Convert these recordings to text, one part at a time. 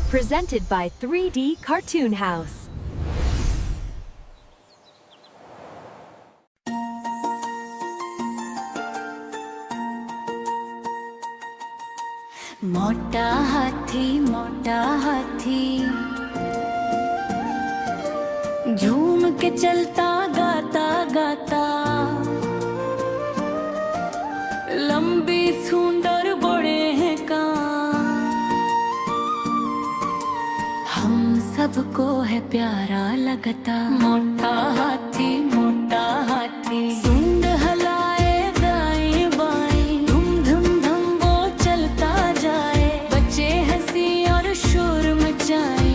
Presented by 3D Cartoon House. मोटा हाथी झूम के चलता गाता गाता, लंबी सूंड और बड़े हैं कान, हम सबको है प्यारा लगता। मोटा हाथी सूंड हलाए दाएं बाएं, धूम धूम धम वो चलता जाए, बच्चे हंसी और शोर मचाए।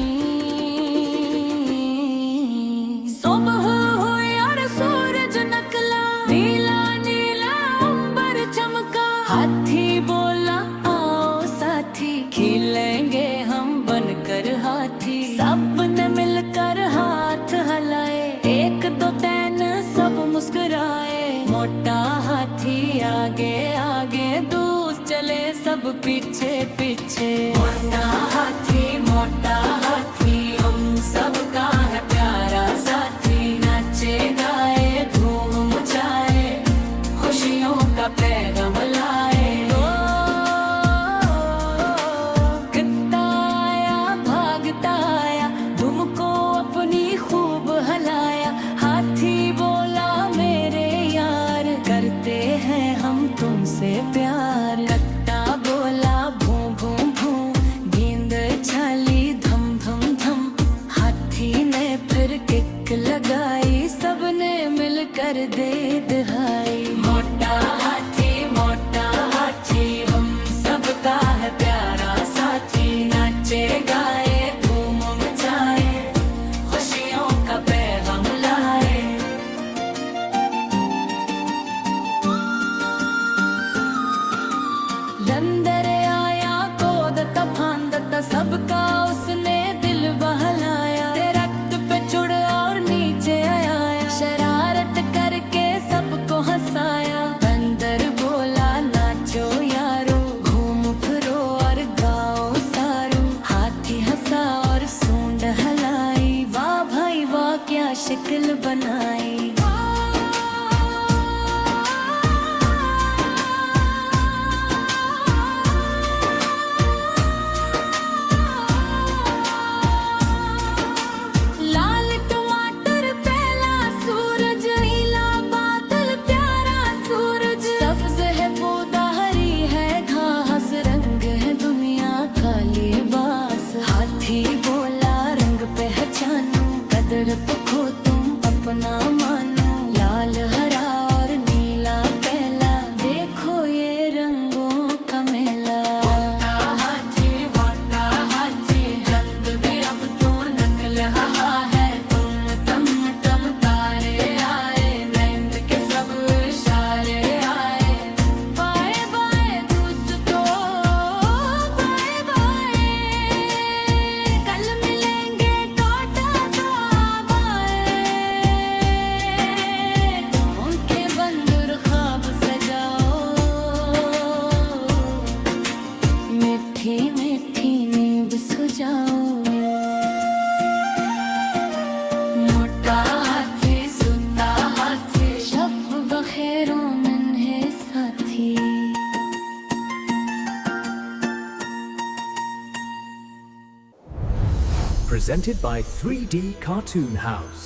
सुबह हुई और सूरज निकला, नीला नीला अंबर चमका, हाथी बोला आओ साथी, खेलेंगे हम बनकर हाथी। सबने मिलकर हाथ हलाए, एक दो तीन सब मुस्कुराए। मोटा हाथी आगे आगे, दूर चले सब पीछे पीछे। मोटा हाथी हम सबका है प्यारा साथी, नाचे गाए धूम मचाए, खुशियों का पैगाम लाए। कितना आया भागता आया, तुमको अपनी खूब हलाया, हाथी बोला मेरे यार, करते हैं हम तुमसे प्यार। कट्टा बोला भू भू भू, गेंद छाली धम धम धम, हाथी ने फिर किक लगाई, सबने मिलकर दे दहाई। मोटा हाथी हम सबका है प्यारा साथी, नाचे गाए धूम मचाए, खुशियों का पैगाम लाए। लंदर आया कोदता फांदता, सबका उसने दिल बहलाया, दरख्त पे चढ़ और नीचे आया, शरारत करके सबको हंसाया। बंदर बोला नाचो यारो, घूम फिरो और गाओ सारो, हाथी हंसा और सूंड हलाई, वाह भाई वाह क्या शक्ल बनाई। लाल टमाटर पहला सूरज, नीला बादल प्यारा सूरज, सब्ज है पौधा हरी है घास, रंग है दुनिया का लिबास। हाथी बोला रंग पहचानो, कदर पखो तुम अपना मानो, लाल हरा और नीला पहला, देखो ये रंगों का मेला। मोटा हाथी रंग भी अब तो निकल रहा है, तुम तम तारे आए, नींद के सब इशारे आए। बाय बाय दोस्तों बाय बाय, कल मिलेंगे टोटा तो बाय। उनके बंदर ख्वाब सजाओ, मीठी मीठी नींद सुझाओ। मोटा हाथी सुनता हाथी, शब बखेरों मन है साथी। Presented by 3D Cartoon House.